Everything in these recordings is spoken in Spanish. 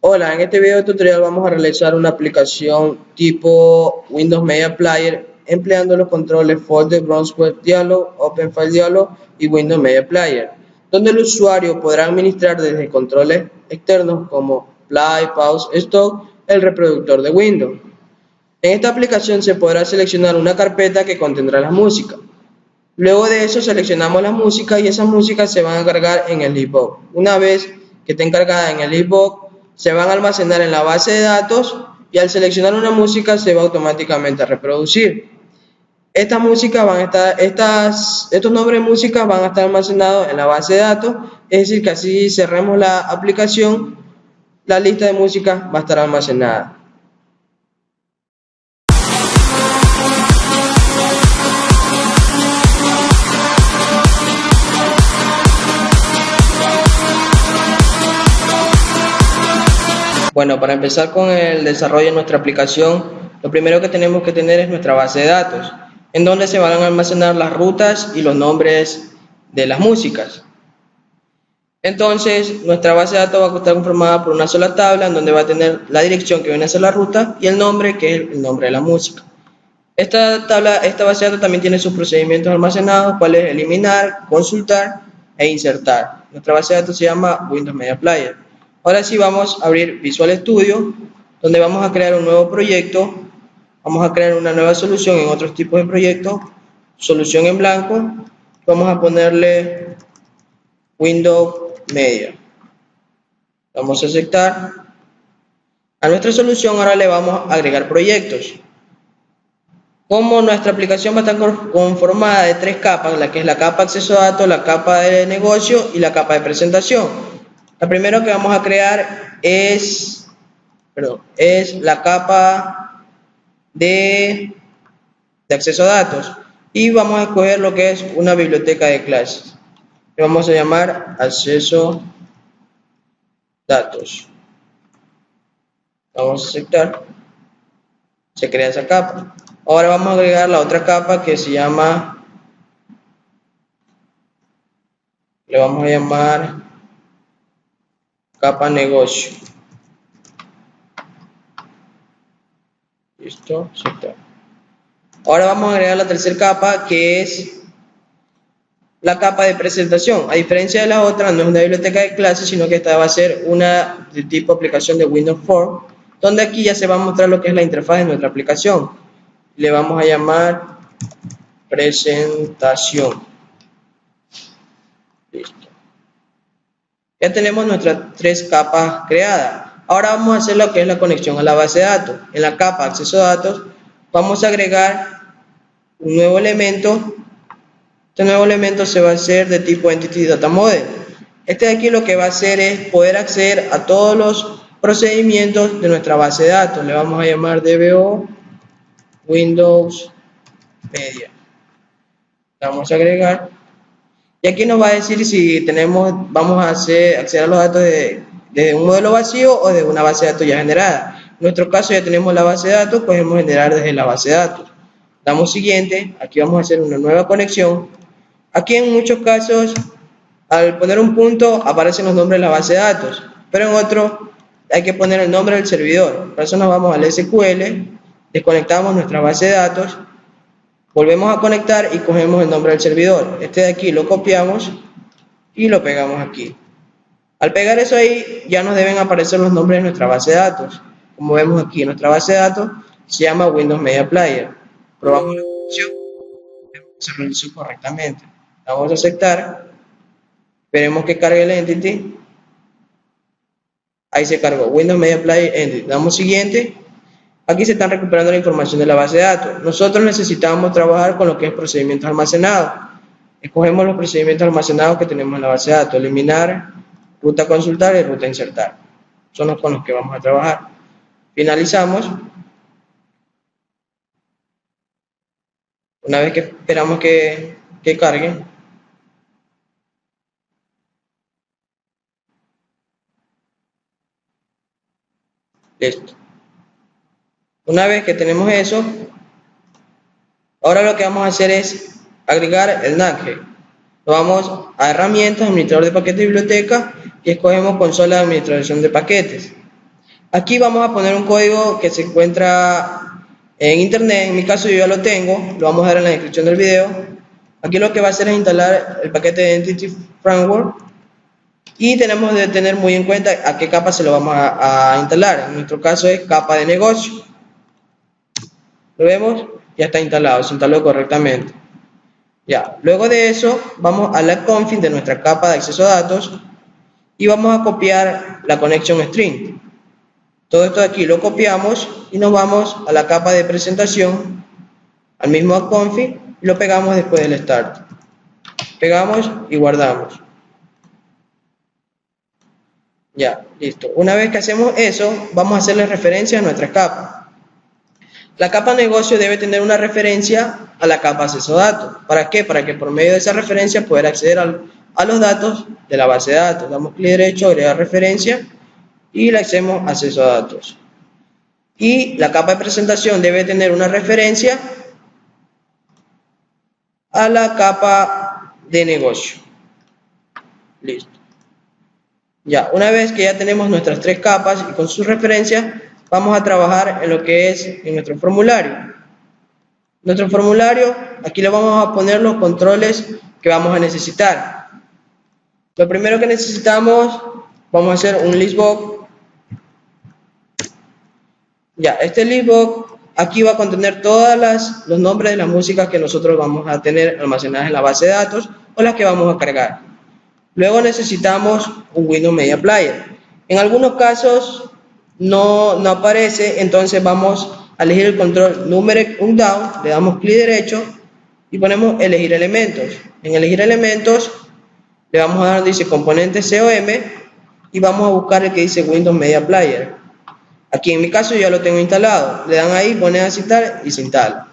Hola, en este video tutorial vamos a realizar una aplicación tipo Windows Media Player empleando los controles Folder, Browse Web Dialog, Open File Dialog y Windows Media Player, donde el usuario podrá administrar desde controles externos como Play, Pause, Stop, el reproductor de Windows. En esta aplicación se podrá seleccionar una carpeta que contendrá la música. Luego de eso seleccionamos la música y esas músicas se van a cargar en el Libbox. Una vez que estén cargadas en el Libbox, se van a almacenar en la base de datos y al seleccionar una música se va automáticamente a reproducir. Estas músicas van a estar, estos nombres de música van a estar almacenados en la base de datos, es decir, que así cerremos la aplicación, la lista de música va a estar almacenada. Bueno, para empezar con el desarrollo de nuestra aplicación, lo primero que tenemos que tener es nuestra base de datos, en donde se van a almacenar las rutas y los nombres de las músicas. Entonces, nuestra base de datos va a estar conformada por una sola tabla, en donde va a tener la dirección que viene a ser la ruta y el nombre, que es el nombre de la música. Esta base de datos también tiene sus procedimientos almacenados, cuales es eliminar, consultar e insertar. Nuestra base de datos se llama Windows Media Player. Ahora sí vamos a abrir Visual Studio, donde vamos a crear un nuevo proyecto. Vamos a crear una nueva solución en otros tipos de proyectos. Solución en blanco. Vamos a ponerle Windows Media. Vamos a aceptar. A nuestra solución ahora le vamos a agregar proyectos. Como nuestra aplicación va a estar conformada de tres capas, la que es la capa acceso a datos, la capa de negocio y la capa de presentación. La primera que vamos a crear es la capa de acceso a datos y vamos a escoger lo que es una biblioteca de clases. Le vamos a llamar acceso datos. Vamos a aceptar. Se crea esa capa. Ahora vamos a agregar la otra capa que se llama, le vamos a llamar capa negocio. Listo, aceptar. Ahora vamos a agregar la tercera capa que es la capa de presentación. A diferencia de la otra, no es una biblioteca de clases, sino que esta va a ser una de tipo aplicación de Windows Form, donde aquí ya se va a mostrar lo que es la interfaz de nuestra aplicación. Le vamos a llamar presentación. Listo. Ya tenemos nuestras tres capas creadas. Ahora vamos a hacer lo que es la conexión a la base de datos. En la capa acceso a datos vamos a agregar un nuevo elemento. Este nuevo elemento se va a hacer de tipo Entity Data Model. Este de aquí lo que va a hacer es poder acceder a todos los procedimientos de nuestra base de datos. Le vamos a llamar DBO Windows Media. Le vamos a agregar. Y aquí nos va a decir si vamos a acceder a los datos de un modelo vacío o de una base de datos ya generada. En nuestro caso ya tenemos la base de datos, podemos generar desde la base de datos. Damos siguiente, aquí vamos a hacer una nueva conexión. Aquí en muchos casos, al poner un punto, aparecen los nombres de la base de datos, pero en otro hay que poner el nombre del servidor. Por eso nos vamos al SQL, desconectamos nuestra base de datos, volvemos a conectar y cogemos el nombre del servidor. Este de aquí lo copiamos y lo pegamos aquí. Al pegar eso ahí, ya nos deben aparecer los nombres de nuestra base de datos. Como vemos aquí, nuestra base de datos se llama Windows Media Player. Probamos la función, se realizó correctamente. Vamos a aceptar. Esperemos que cargue el entity. Ahí se cargó Windows Media Player Entity. Damos siguiente. Aquí se están recuperando la información de la base de datos. Nosotros necesitamos trabajar con lo que es procedimientos almacenados. Escogemos los procedimientos almacenados que tenemos en la base de datos. Eliminar, ruta consultar y ruta insertar. Son los con los que vamos a trabajar. Finalizamos. Una vez que esperamos que cargue. Listo. Una vez que tenemos eso, ahora lo que vamos a hacer es agregar el NACG. Nos vamos a herramientas, administrador de paquetes y biblioteca y escogemos consola de administración de paquetes. Aquí vamos a poner un código que se encuentra en internet. En mi caso yo ya lo tengo, lo vamos a dar en la descripción del video. Aquí lo que va a hacer es instalar el paquete de Entity Framework y tenemos que tener muy en cuenta a qué capa se lo vamos a instalar. En nuestro caso es capa de negocio. ¿Lo vemos? Ya está instalado, se instaló correctamente. Ya, luego de eso vamos a la config de nuestra capa de acceso a datos y vamos a copiar la connection string. Todo esto de aquí lo copiamos y nos vamos a la capa de presentación, al mismo config, y lo pegamos después del start. Pegamos y guardamos. Ya, listo. Una vez que hacemos eso, vamos a hacerle referencia a nuestra capa. La capa negocio debe tener una referencia a la capa acceso a datos. ¿Para qué? Para que por medio de esa referencia poder acceder a los datos de la base de datos. Damos clic derecho, agregar referencia y le hacemos acceso a datos. Y la capa de presentación debe tener una referencia a la capa de negocio. Listo. Ya, una vez que ya tenemos nuestras tres capas y con sus referencias, vamos a trabajar en lo que es en nuestro formulario. Nuestro formulario, aquí le vamos a poner los controles que vamos a necesitar. Lo primero que necesitamos, vamos a hacer un listbox. Ya, este listbox aquí va a contener todos los nombres de las músicas que nosotros vamos a tener almacenadas en la base de datos o las que vamos a cargar. Luego necesitamos un Windows Media Player. En algunos casos no aparece, entonces vamos a elegir el control numeric down, le damos clic derecho y ponemos elegir elementos. En elegir elementos le vamos a dar donde dice componentes COM y vamos a buscar el que dice Windows Media Player. Aquí en mi caso ya lo tengo instalado, le dan ahí, ponen a instalar y se instala.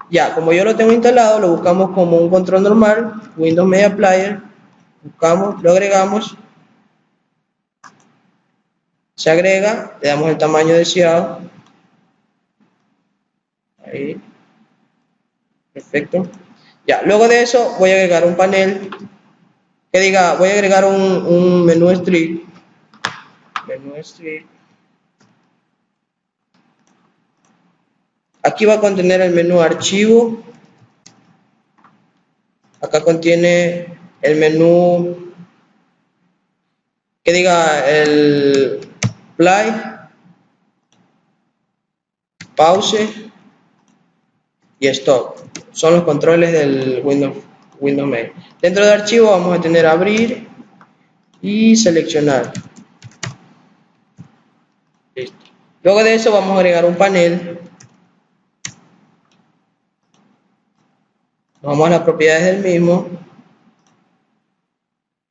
Ya, como yo lo tengo instalado, lo buscamos como un control normal, Windows Media Player, buscamos, lo agregamos, se agrega, le damos el tamaño deseado, ahí, perfecto. Ya, luego de eso voy a agregar un panel que diga, voy a agregar un menú strict, aquí va a contener el menú archivo, acá contiene el menú que diga el play, pause y stop. Son los controles del Windows Mail. Dentro de archivo vamos a tener abrir y seleccionar. Listo. Luego de eso vamos a agregar un panel. Vamos a las propiedades del mismo.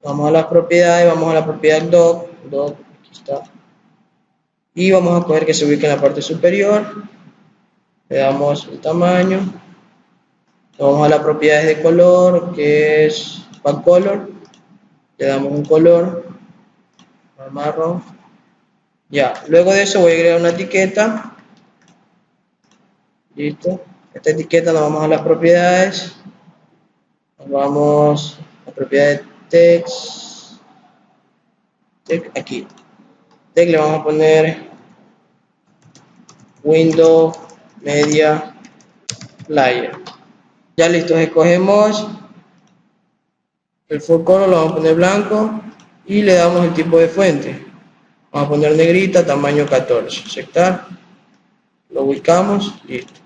Vamos a las propiedades, vamos a la propiedad doc, aquí está. Y vamos a coger que se ubique en la parte superior. Le damos el tamaño. Vamos a las propiedades de color, que es backcolor. Le damos un color marrón. Ya, luego de eso voy a agregar una etiqueta. Listo. Esta etiqueta nos vamos a las propiedades. Nos vamos a la propiedad de text. Aquí. Text le vamos a poner Windows Media Player. Ya listo, escogemos el full color, lo vamos a poner blanco y le damos el tipo de fuente. Vamos a poner negrita, tamaño 14. Aceptar. Lo ubicamos, listo.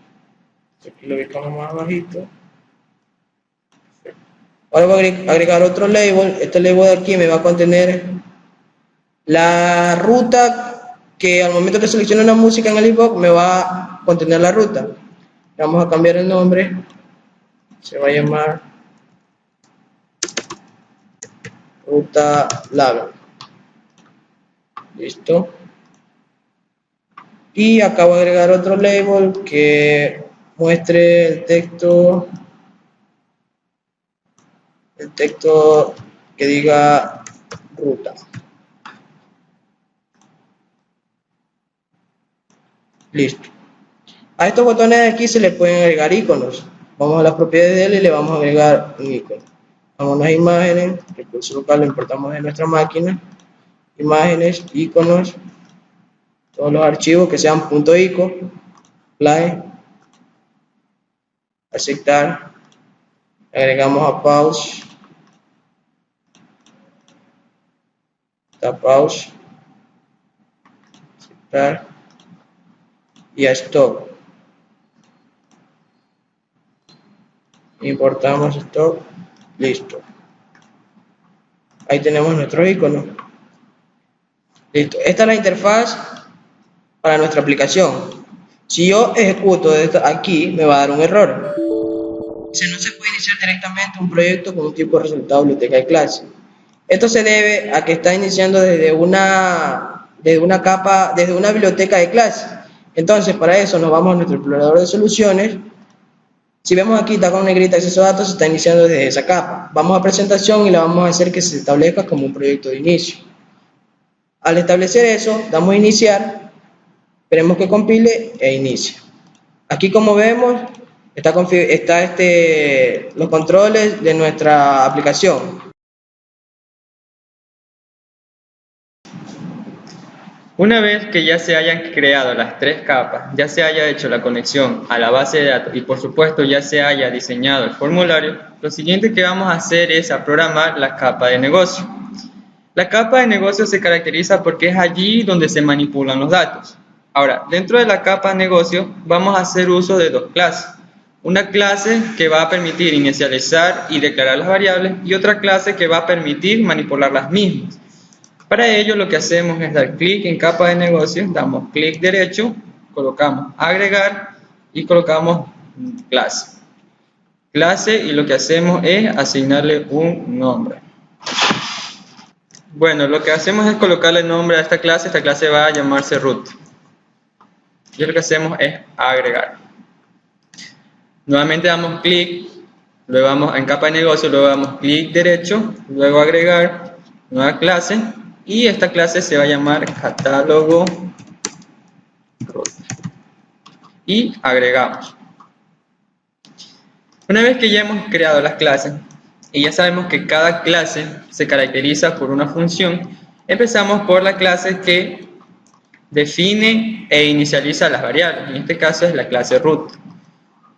Aquí lo ubicamos más bajito. Ahora voy a agregar otro label. Este label de aquí me va a contener la ruta que al momento que seleccione una música en el inbox me va a contener la ruta. Vamos a cambiar el nombre. Se va a llamar ruta label. Listo. Y acá voy a agregar otro label que muestre el texto que diga ruta. Listo. A estos botones de aquí se le pueden agregar iconos. Vamos a las propiedades de él y le vamos a agregar un icono. Vamos a las imágenes, recurso local lo importamos de nuestra máquina. Imágenes, iconos. todos los archivos que sean .ico, apply, aceptar, agregamos a pause, pause, aceptar y a stop. Importamos stop, listo. Ahí tenemos nuestro icono. Listo. Esta es la interfaz para nuestra aplicación. Si yo ejecuto esto aquí, me va a dar un error. Dice, no se puede iniciar directamente un proyecto con un tipo de resultado biblioteca de clase. Esto se debe a que está iniciando desde una biblioteca de clase. Entonces, para eso nos vamos a nuestro explorador de soluciones. Si vemos aquí, está con negrita acceso a datos, se está iniciando desde esa capa. Vamos a presentación y la vamos a hacer que se establezca como un proyecto de inicio. Al establecer eso, damos a iniciar, esperemos que compile e inicie. Aquí, como vemos, está los controles de nuestra aplicación. Una vez que ya se hayan creado las tres capas, ya se haya hecho la conexión a la base de datos y por supuesto ya se haya diseñado el formulario, lo siguiente que vamos a hacer es a programar la capa de negocio. La capa de negocio se caracteriza porque es allí donde se manipulan los datos. Ahora, dentro de la capa de negocio vamos a hacer uso de dos clases. Una clase que va a permitir inicializar y declarar las variables y otra clase que va a permitir manipular las mismas. Para ello lo que hacemos es dar clic en capa de negocio, damos clic derecho, colocamos agregar y colocamos clase. Clase y lo que hacemos es asignarle un nombre. Bueno, lo que hacemos es colocarle nombre a esta clase va a llamarse root. Y lo que hacemos es agregar. Nuevamente damos clic, luego vamos en capa de negocio, luego damos clic derecho, luego agregar, nueva clase. Y esta clase se va a llamar catálogo root. Y agregamos. Una vez que ya hemos creado las clases y ya sabemos que cada clase se caracteriza por una función, empezamos por la clase que define e inicializa las variables. En este caso es la clase root.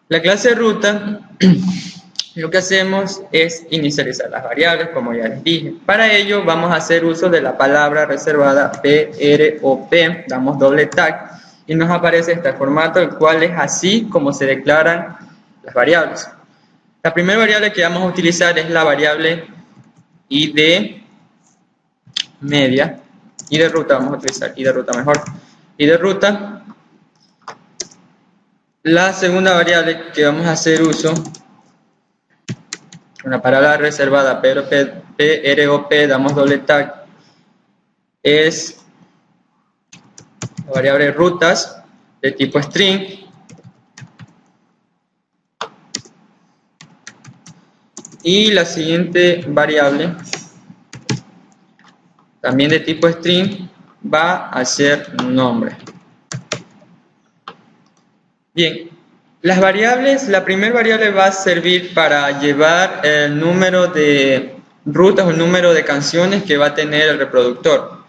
La clase ruta lo que hacemos es inicializar las variables, como ya les dije. Para ello vamos a hacer uso de la palabra reservada prop, damos doble tag y nos aparece este formato, el cual es así como se declaran las variables. La primera variable que vamos a utilizar es la variable id media, y de ruta vamos a utilizar, y de ruta mejor, y de ruta. La segunda variable que vamos a hacer uso, una palabra reservada prop, damos doble tag, es la variable rutas de tipo string y la siguiente variable también de tipo string va a ser nombre. Bien, las variables, la primera variable va a servir para llevar el número de rutas o el número de canciones que va a tener el reproductor.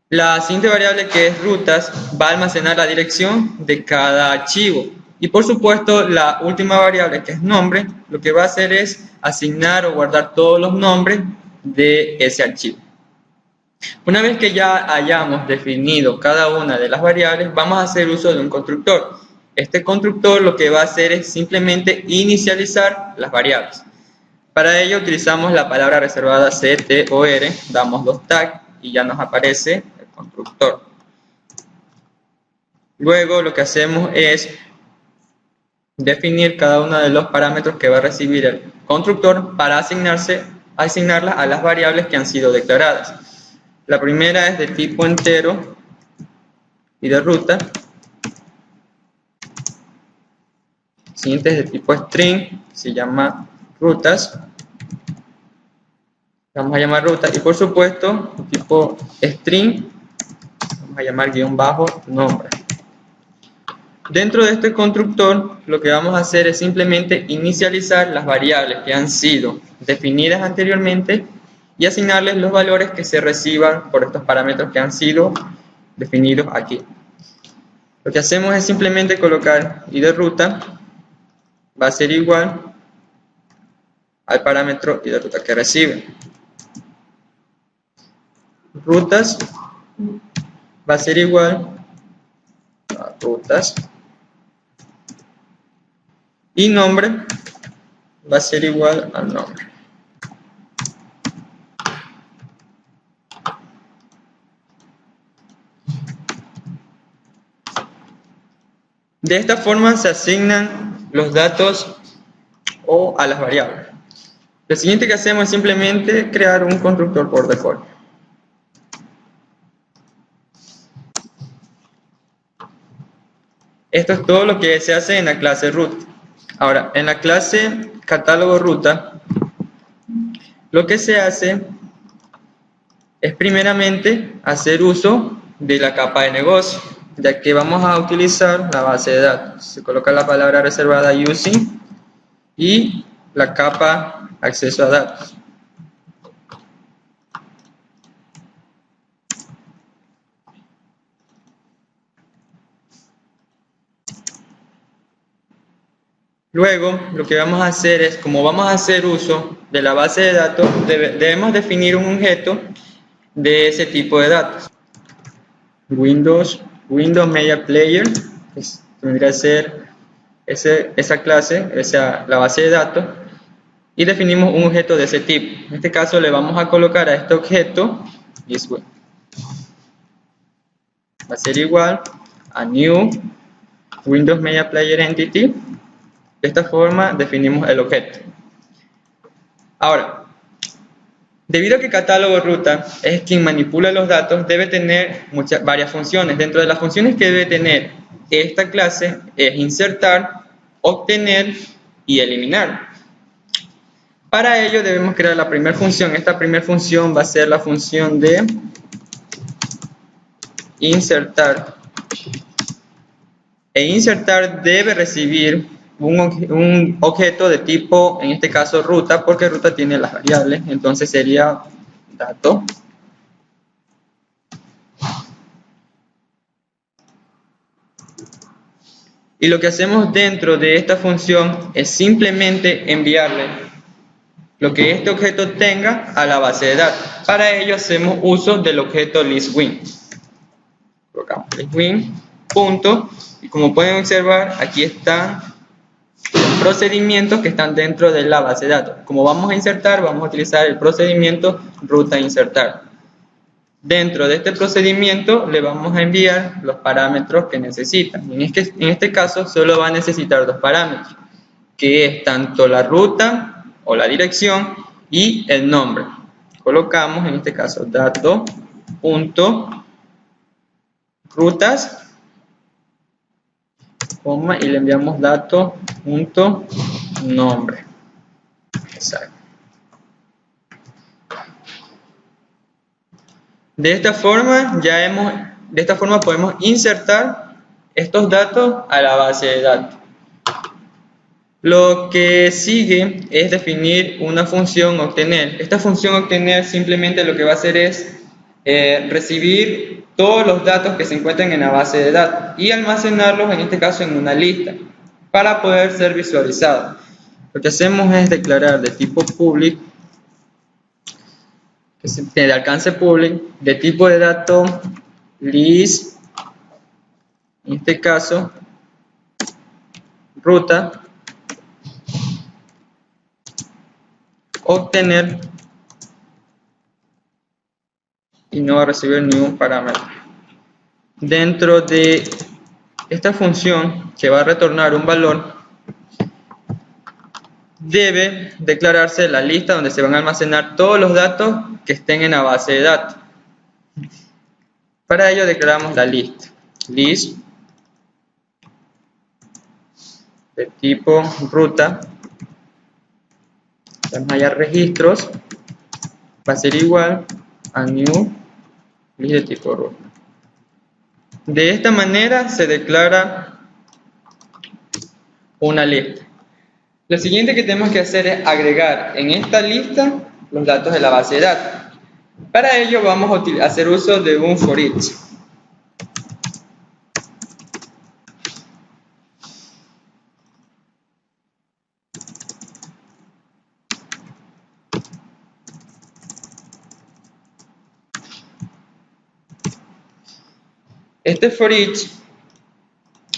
La siguiente variable, que es rutas, va a almacenar la dirección de cada archivo. Y por supuesto, la última variable, que es nombre, lo que va a hacer es asignar o guardar todos los nombres de ese archivo. Una vez que ya hayamos definido cada una de las variables, vamos a hacer uso de un constructor. Este constructor lo que va a hacer es simplemente inicializar las variables. Para ello utilizamos la palabra reservada ctor, damos dos tags y ya nos aparece el constructor. Luego lo que hacemos es definir cada uno de los parámetros que va a recibir el constructor para asignarlas a las variables que han sido declaradas. La primera es de tipo entero y de ruta. Siguiente es de tipo string, se llama rutas. Vamos a llamar rutas y por supuesto tipo string vamos a llamar _nombre. Dentro de este constructor lo que vamos a hacer es simplemente inicializar las variables que han sido definidas anteriormente y asignarles los valores que se reciban por estos parámetros que han sido definidos aquí. Lo que hacemos es simplemente colocar id de ruta va a ser igual al parámetro id de ruta que recibe. Rutas va a ser igual a rutas y nombre va a ser igual al nombre. De esta forma se asignan los datos o a las variables. Lo siguiente que hacemos es simplemente crear un constructor por default. Esto es todo lo que se hace en la clase root. Ahora, en la clase catálogo ruta, lo que se hace es primeramente hacer uso de la capa de negocio, ya que vamos a utilizar la base de datos. Se coloca la palabra reservada using y la capa acceso a datos. Luego, lo que vamos a hacer es, como vamos a hacer uso de la base de datos, debemos definir un objeto de ese tipo de datos. Windows Media Player, tendría que ser esa clase, la base de datos, y definimos un objeto de ese tipo. En este caso le vamos a colocar a este objeto, va a ser igual a New Windows Media Player Entity. De esta forma definimos el objeto. Ahora, debido a que catálogo ruta es quien manipula los datos, debe tener varias funciones. Dentro de las funciones que debe tener esta clase es insertar, obtener y eliminar. Para ello debemos crear la primera función. Esta primera función va a ser la función de insertar. E insertar debe recibir un objeto de tipo, en este caso ruta, porque ruta tiene las variables, entonces sería dato y lo que hacemos dentro de esta función es simplemente enviarle lo que este objeto tenga a la base de datos. Para ello hacemos uso del objeto listWin. Colocamos listWin, punto, y como pueden observar aquí están procedimientos que están dentro de la base de datos. Como vamos a insertar, vamos a utilizar el procedimiento ruta insertar. Dentro de este procedimiento le vamos a enviar los parámetros que necesitan. En este caso solo va a necesitar dos parámetros, que es tanto la ruta o la dirección y el nombre. Colocamos en este caso dato.rutas, y le enviamos dato.nombre. Exacto. De esta forma podemos insertar estos datos a la base de datos. Lo que sigue es definir una función obtener. Esta función obtener simplemente lo que va a hacer es recibir todos los datos que se encuentran en la base de datos y almacenarlos, en este caso, en una lista para poder ser visualizados. Lo que hacemos es declarar de tipo public, de alcance public, de tipo de dato list, en este caso ruta, obtener, y no va a recibir ningún parámetro. Dentro de esta función que va a retornar un valor, debe declararse la lista donde se van a almacenar todos los datos que estén en la base de datos. Para ello declaramos la lista de tipo ruta, vamos allá registros, va a ser igual a new list de tipo ruta. De esta manera se declara una lista. Lo siguiente que tenemos que hacer es agregar en esta lista los datos de la base de datos. Para ello vamos a hacer uso de un for each. Este for each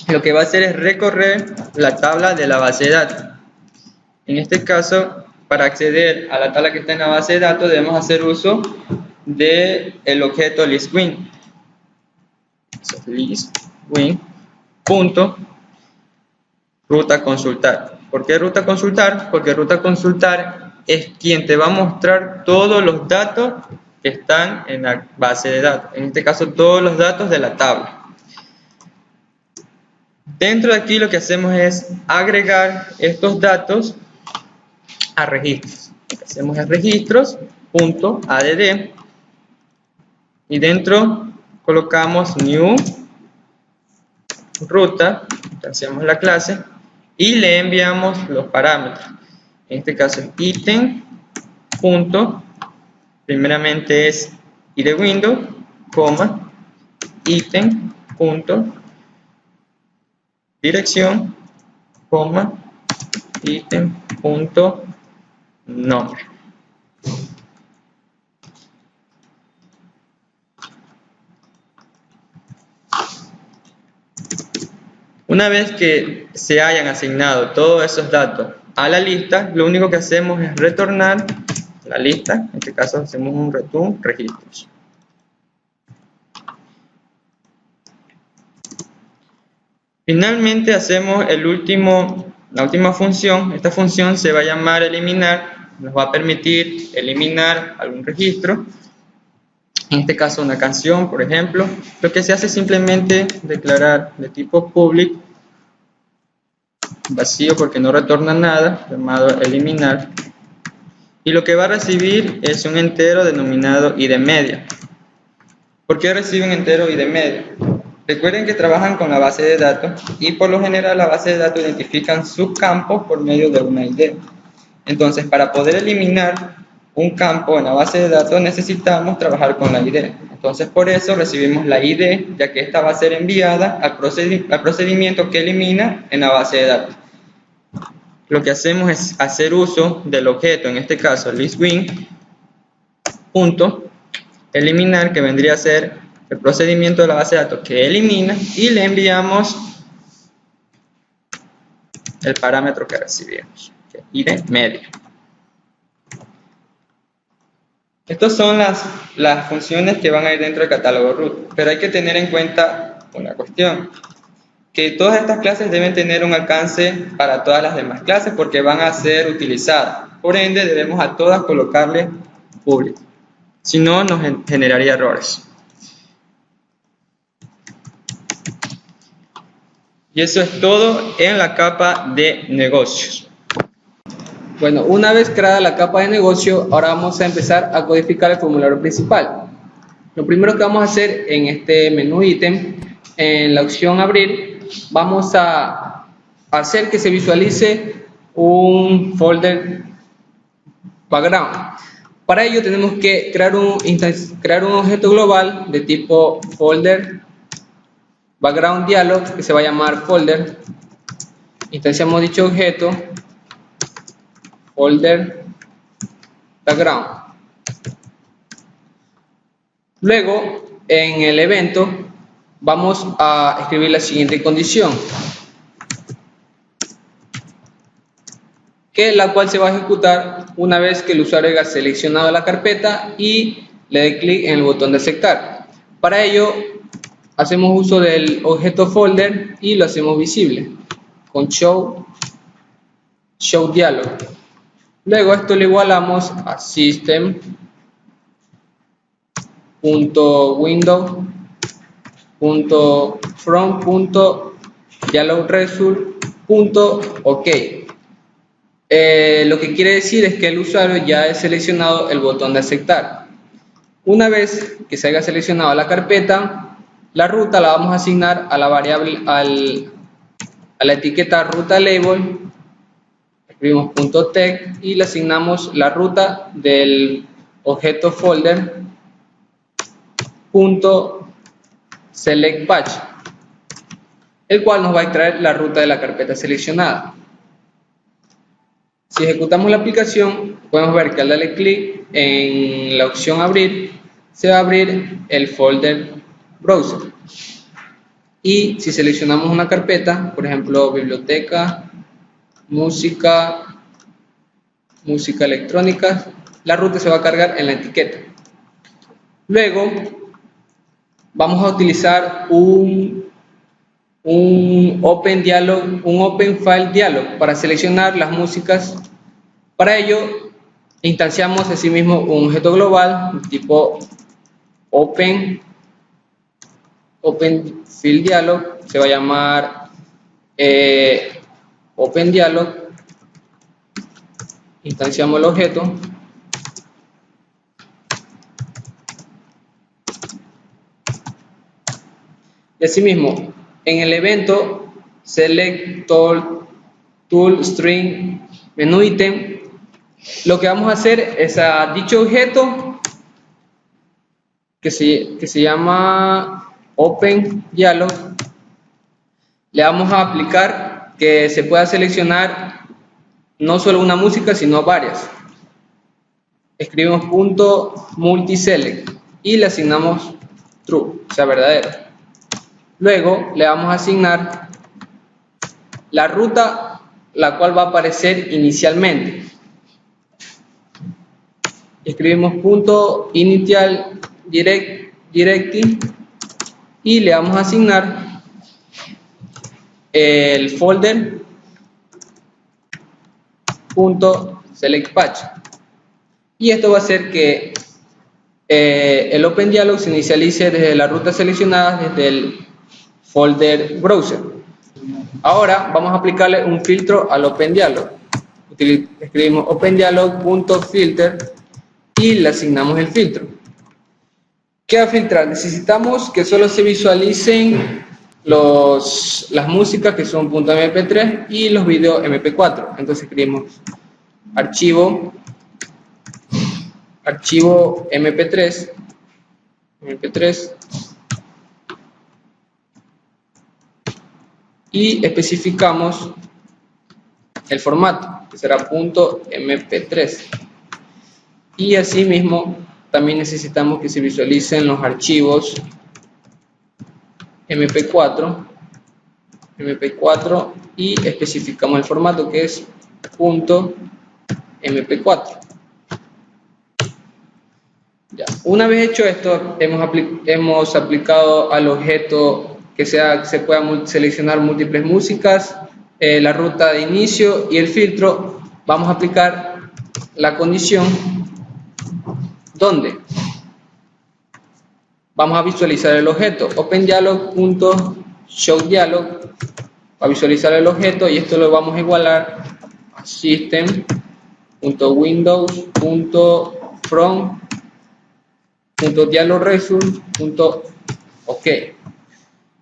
lo que va a hacer es recorrer la tabla de la base de datos. En este caso, para acceder a la tabla que está en la base de datos, debemos hacer uso del objeto listWin. ListWin punto ruta consultar. ¿Por qué ruta consultar? Porque ruta consultar es quien te va a mostrar todos los datos que están en la base de datos. En este caso, todos los datos de la tabla. Dentro de aquí lo que hacemos es agregar estos datos a registros. Lo que hacemos es registros.add y dentro colocamos new ruta, hacemos la clase y le enviamos los parámetros. En este caso es item punto, primeramente es idwindow, coma, item punto, dirección, coma, item punto, nombre. Una vez que se hayan asignado todos esos datos a la lista, lo único que hacemos es retornar la lista. En este caso hacemos un return registros. Finalmente hacemos la última función. Esta función se va a llamar eliminar. Nos va a permitir eliminar algún registro. En este caso una canción, por ejemplo. Lo que se hace es simplemente declarar de tipo public vacío porque no retorna nada, llamado eliminar. Y lo que va a recibir es un entero denominado id media. ¿Por qué recibe un entero id media? Recuerden que trabajan con la base de datos y por lo general la base de datos identifican subcampos por medio de una ID. Entonces, para poder eliminar un campo en la base de datos necesitamos trabajar con la ID. Entonces, por eso recibimos la ID, ya que esta va a ser enviada al procedimiento que elimina en la base de datos. Lo que hacemos es hacer uso del objeto, en este caso listWin, punto, eliminar, que vendría a ser el procedimiento de la base de datos que elimina, y le enviamos el parámetro que recibimos, que es id media. Estas son las funciones que van a ir dentro del catálogo root, pero hay que tener en cuenta una cuestión, que todas estas clases deben tener un alcance para todas las demás clases porque van a ser utilizadas. Por ende, debemos a todas colocarle público, si no nos generaría errores. Y eso es todo en la capa de negocios. Bueno, una vez creada la capa de negocio, ahora vamos a empezar a codificar el formulario principal. Lo primero que vamos a hacer en este menú ítem, en la opción abrir, vamos a hacer que se visualice un folder background. Para ello tenemos que crear un objeto global de tipo folder background dialog que se va a llamar folder. Instanciamos dicho objeto folder background. Luego, en el evento, vamos a escribir la siguiente condición, que la cual se va a ejecutar una vez que el usuario haya seleccionado la carpeta y le dé clic en el botón de aceptar. Para ello, hacemos uso del objeto folder y lo hacemos visible con show dialog. Luego esto lo igualamos a system.window.from.dialogresult.ok. Lo que quiere decir es que el usuario ya ha seleccionado el botón de aceptar. Una vez que se haya seleccionado la carpeta, la ruta la vamos a asignar a la variable, a la etiqueta ruta label. Escribimos .tag y le asignamos la ruta del objeto folder .selectPatch, el cual nos va a extraer la ruta de la carpeta seleccionada. Si ejecutamos la aplicación, podemos ver que al darle clic en la opción abrir, se va a abrir el folder browser. Y si seleccionamos una carpeta, por ejemplo, biblioteca, música electrónica, la ruta se va a cargar en la etiqueta. Luego vamos a utilizar un Open File Dialog para seleccionar las músicas. Para ello instanciamos asimismo un objeto global tipo Open File Dialog, se va a llamar Open Dialog. Instanciamos el objeto y asimismo en el evento Select Tool String Menú Ítem, lo que vamos a hacer es a dicho objeto que se llama Open Dialog, le vamos a aplicar que se pueda seleccionar no solo una música sino varias. Escribimos .multiselect y le asignamos true, o sea verdadero. Luego le vamos a asignar la ruta la cual va a aparecer inicialmente. Escribimos .initial directive y le vamos a asignar el folder .selectPatch, y esto va a hacer que el Open Dialog se inicialice desde la ruta seleccionada desde el folder browser. Ahora vamos a aplicarle un filtro al Open Dialog. Escribimos OpenDialog.filter y le asignamos el filtro. ¿Qué va a filtrar? Necesitamos que solo se visualicen las músicas que son .mp3 y los videos mp4. Entonces escribimos archivo mp3 y especificamos el formato, que será .mp3, y asimismo también necesitamos que se visualicen los archivos mp4 y especificamos el formato, que es .mp4. Ya. Una vez hecho esto, hemos aplicado al objeto que se pueda seleccionar múltiples músicas, la ruta de inicio y el filtro. Vamos a aplicar la condición donde vamos a visualizar el objeto OpenDialog.showDialog, va a visualizar el objeto, y esto lo vamos a igualar a system.windows.from.dialogResult.ok,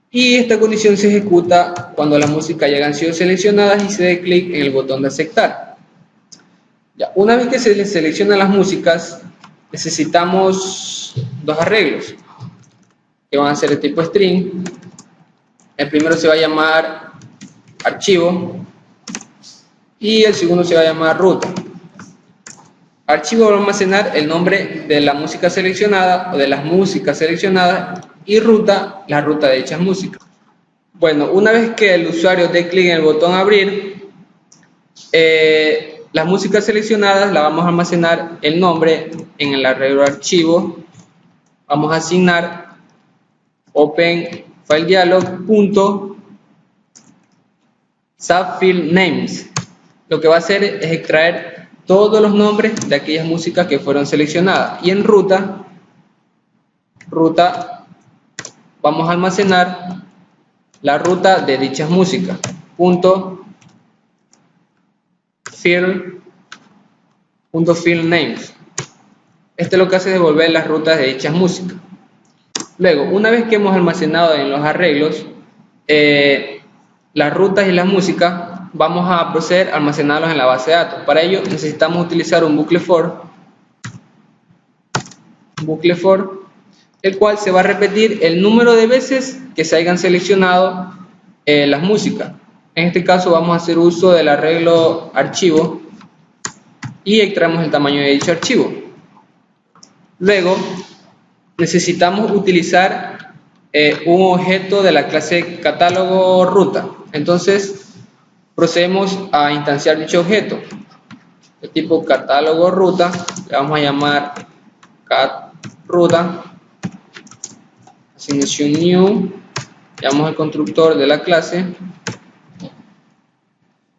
y esta condición se ejecuta cuando las músicas ya han sido seleccionadas y se dé clic en el botón de aceptar. Ya, una vez que se les seleccionan las músicas, necesitamos dos arreglos que van a ser de tipo string. El primero se va a llamar archivo y el segundo se va a llamar ruta. Archivo va a almacenar el nombre de la música seleccionada o de las músicas seleccionadas, y ruta, la ruta de dichas músicas. Bueno, una vez que el usuario dé clic en el botón abrir, las músicas seleccionadas la vamos a almacenar el nombre en el arreglo archivo. Vamos a asignar Open File Dialog.subfileNames. Lo que va a hacer es extraer todos los nombres de aquellas músicas que fueron seleccionadas, y en ruta vamos a almacenar la ruta de dichas músicas. .fileNames. Esto lo que hace es devolver las rutas de dichas músicas. Luego, una vez que hemos almacenado en los arreglos las rutas y las músicas, vamos a proceder a almacenarlos en la base de datos. Para ello necesitamos utilizar un bucle for, el cual se va a repetir el número de veces que se hayan seleccionado las músicas. En este caso vamos a hacer uso del arreglo archivo y extraemos el tamaño de dicho archivo. Luego necesitamos utilizar un objeto de la clase catálogo ruta. Entonces, procedemos a instanciar dicho objeto de tipo catálogo ruta. Le vamos a llamar cat ruta, asignación new, llamamos al constructor de la clase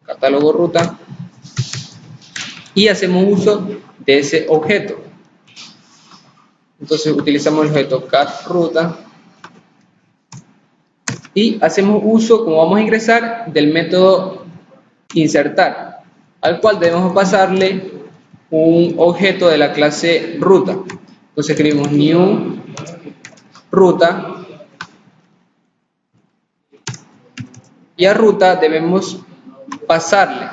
catálogo ruta y hacemos uso de ese objeto. Entonces utilizamos el objeto cat ruta y hacemos uso, como vamos a ingresar, del método insertar, al cual debemos pasarle un objeto de la clase ruta. Entonces escribimos new ruta y a ruta debemos pasarle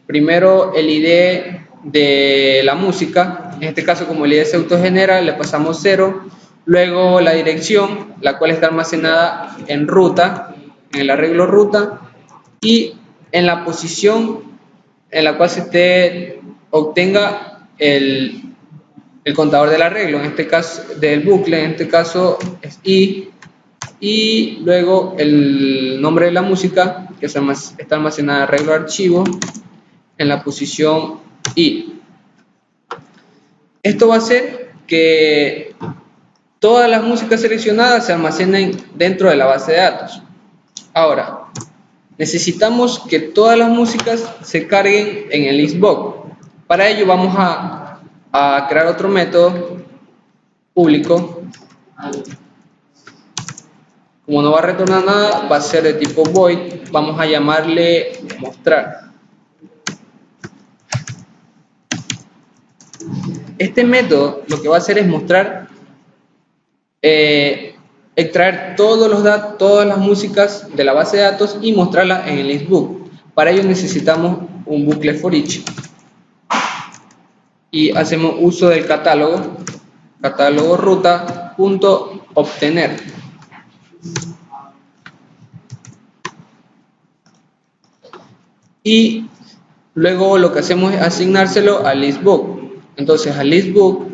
primero el ID de la música. En este caso, como el ID se autogenera, le pasamos 0, luego la dirección, la cual está almacenada en ruta, en el arreglo ruta, y en la posición en la cual se obtenga el contador del arreglo, en este caso del bucle, en este caso es i, y luego el nombre de la música que está almacenada en arreglo archivo en la posición i. Esto va a hacer que todas las músicas seleccionadas se almacenen dentro de la base de datos. Ahora, necesitamos que todas las músicas se carguen en el listbox. Para ello vamos a crear otro método público. Como no va a retornar nada, va a ser de tipo void. Vamos a llamarle mostrar. Este método lo que va a hacer es mostrar, extraer todas las músicas de la base de datos y mostrarla en el listbook. Para ello necesitamos un bucle for each y hacemos uso del catálogo ruta.obtener. Y luego lo que hacemos es asignárselo al listbook. Entonces al listbook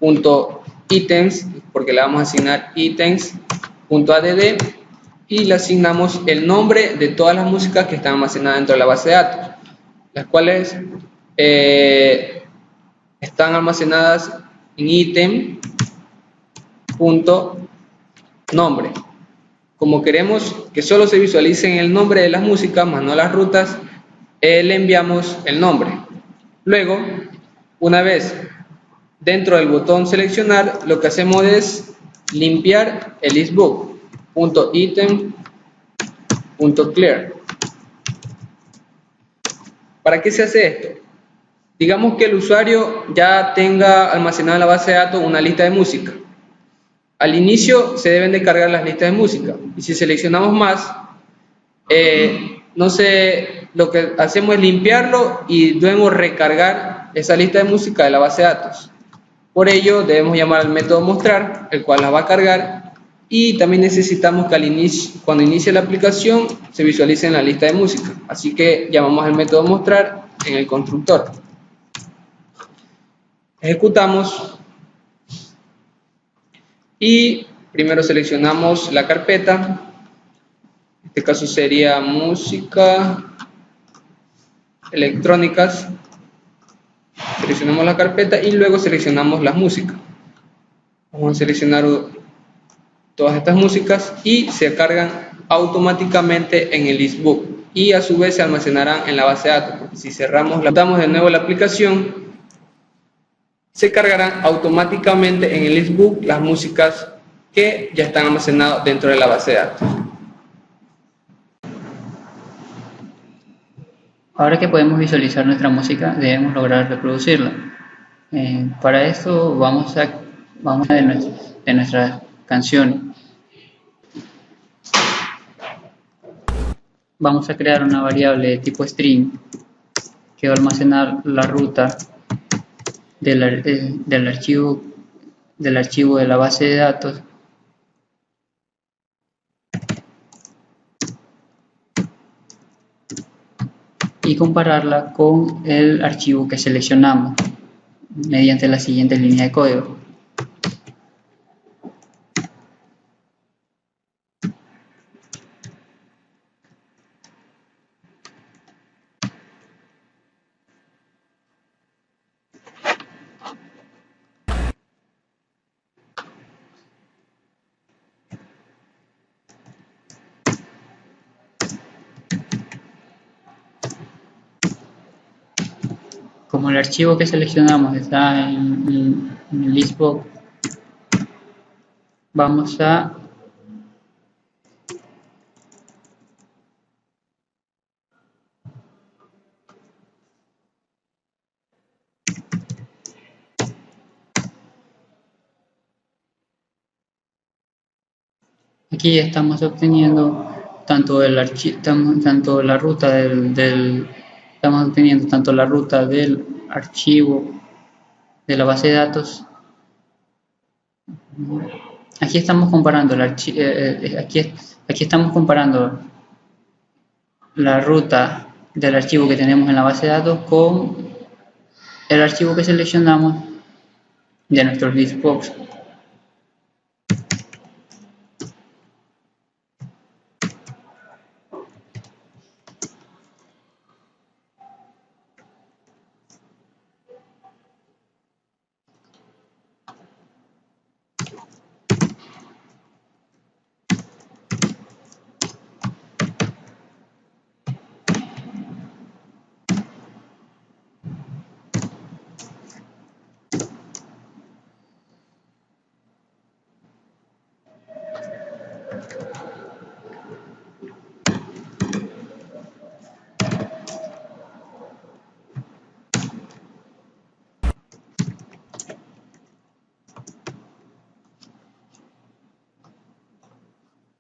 1.items, porque le vamos a asignar items.add, y le asignamos el nombre de todas las músicas que están almacenadas dentro de la base de datos, las cuales están almacenadas en item.nombre. Como queremos que solo se visualicen el nombre de las músicas, más no las rutas, le enviamos el nombre. Luego, una vez dentro del botón seleccionar, lo que hacemos es limpiar el listbook.item.clear. ¿Para qué se hace esto? Digamos que el usuario ya tenga almacenada en la base de datos una lista de música. Al inicio se deben de cargar las listas de música, y si seleccionamos más, lo que hacemos es limpiarlo y debemos recargar esa lista de música de la base de datos. Por ello debemos llamar al método mostrar, el cual la va a cargar, y también necesitamos que cuando inicie la aplicación se visualice en la lista de música, así que llamamos al método mostrar en el constructor. Ejecutamos y primero seleccionamos la carpeta. En este caso sería música electrónicas. Seleccionamos la carpeta y luego seleccionamos las músicas. Vamos a seleccionar todas estas músicas y se cargan automáticamente en el listbook, y a su vez se almacenarán en la base de datos, porque si damos de nuevo la aplicación, se cargarán automáticamente en el listbook las músicas que ya están almacenadas dentro de la base de datos. Ahora que podemos visualizar nuestra música, debemos lograr reproducirla. Para esto vamos a de nuestras canciones. Vamos a crear una variable de tipo string que va a almacenar la ruta del archivo de la base de datos y compararla con el archivo que seleccionamos mediante la siguiente línea de código. como el archivo que seleccionamos está en el listbox, vamos a aquí estamos obteniendo tanto el tanto la ruta estamos obteniendo tanto la ruta del archivo de la base de datos. Aquí estamos comparando aquí estamos comparando la ruta del archivo que tenemos en la base de datos con el archivo que seleccionamos de nuestro listbox.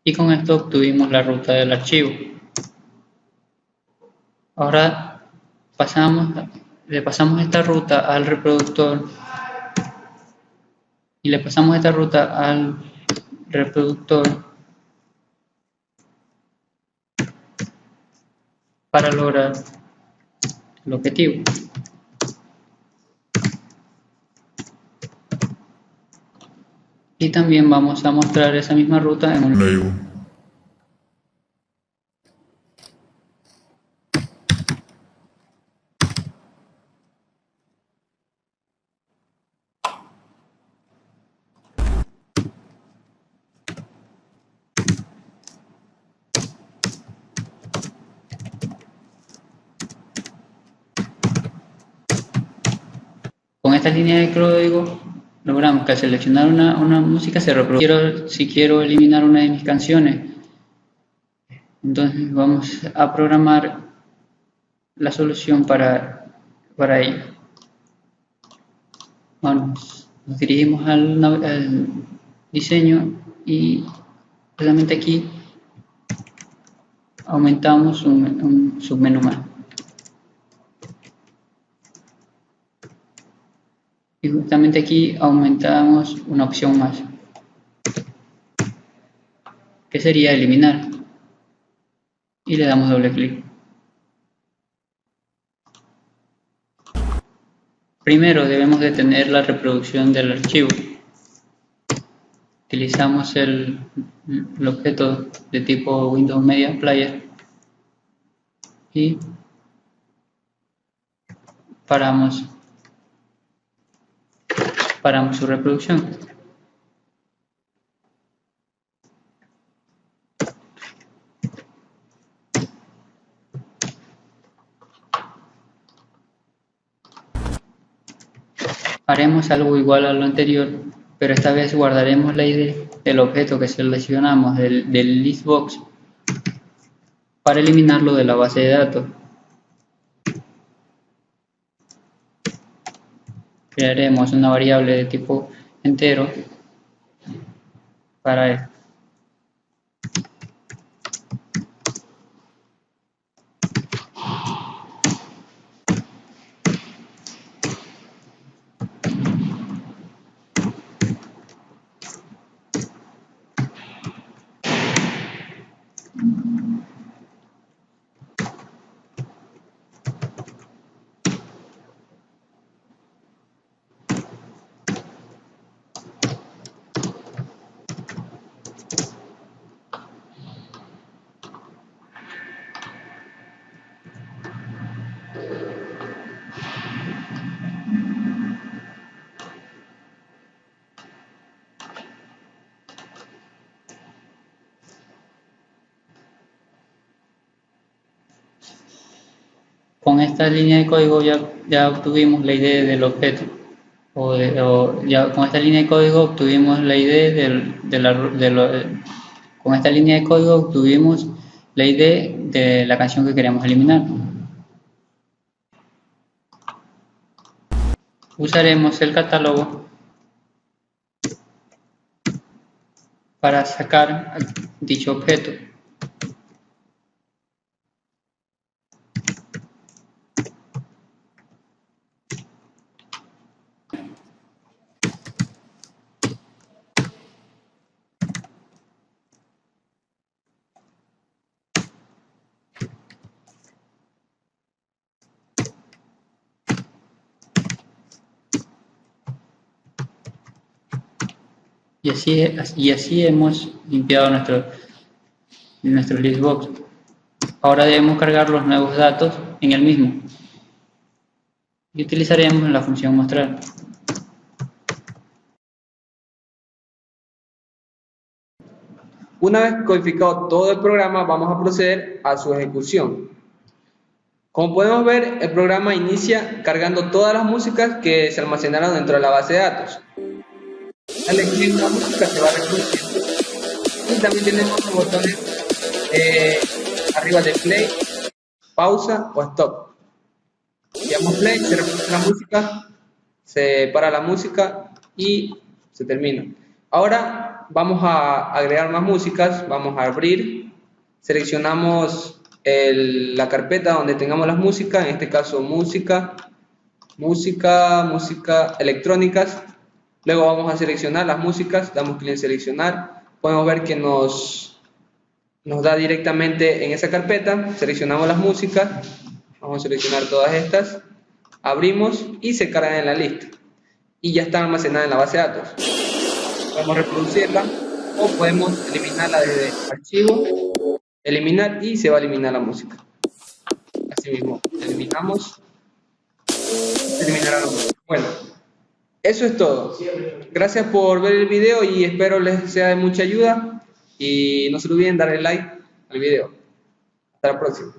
Y con esto obtuvimos la ruta del archivo. Ahora le pasamos esta ruta al reproductor y le pasamos esta ruta al reproductor para lograr el objetivo. Y también vamos a mostrar esa misma ruta en un Lego. Con esta línea de código logramos que al seleccionar una música se reproduzca. Si quiero eliminar una de mis canciones, entonces vamos a programar la solución para ello. Nos dirigimos al diseño y precisamente aquí aumentamos un submenú más. Y justamente aquí aumentamos una opción más, que sería eliminar. Y le damos doble clic. Primero debemos detener la reproducción del archivo. Utilizamos el objeto de tipo Windows Media Player y paramos su reproducción. Haremos algo igual a lo anterior, pero esta vez guardaremos la ID del objeto que seleccionamos del listbox para eliminarlo de la base de datos. Crearemos una variable de tipo entero para esto. con esta línea de código ya obtuvimos la ID del objeto. Ya con esta línea de código obtuvimos la ID con esta línea de código obtuvimos la ID de la canción que queremos eliminar. Usaremos el catálogo para sacar dicho objeto. Y así hemos limpiado nuestro listbox. Ahora debemos cargar los nuevos datos en el mismo y utilizaremos la función mostrar. Una vez codificado todo el programa, vamos a proceder a su ejecución. Como podemos ver, el programa inicia cargando todas las músicas que se almacenaron dentro de la base de datos. Al elegir una música se va reproduciendo. Y también tenemos los botones arriba de play, pausa o stop. Si damos play, se reproduce la música, se para la música y se termina. Ahora vamos a agregar más músicas, vamos a abrir, seleccionamos la carpeta donde tengamos las músicas, en este caso música electrónicas. Luego vamos a seleccionar las músicas, damos clic en seleccionar, podemos ver que nos da directamente en esa carpeta, seleccionamos las músicas, vamos a seleccionar todas estas, abrimos y se cargan en la lista y ya están almacenadas en la base de datos. Podemos reproducirla o podemos eliminarla desde archivo, eliminar y se va a eliminar la música. Así mismo, eliminamos, se eliminará la música. Bueno, eso es todo. Gracias por ver el video y espero les sea de mucha ayuda y no se olviden darle like al video. Hasta la próxima.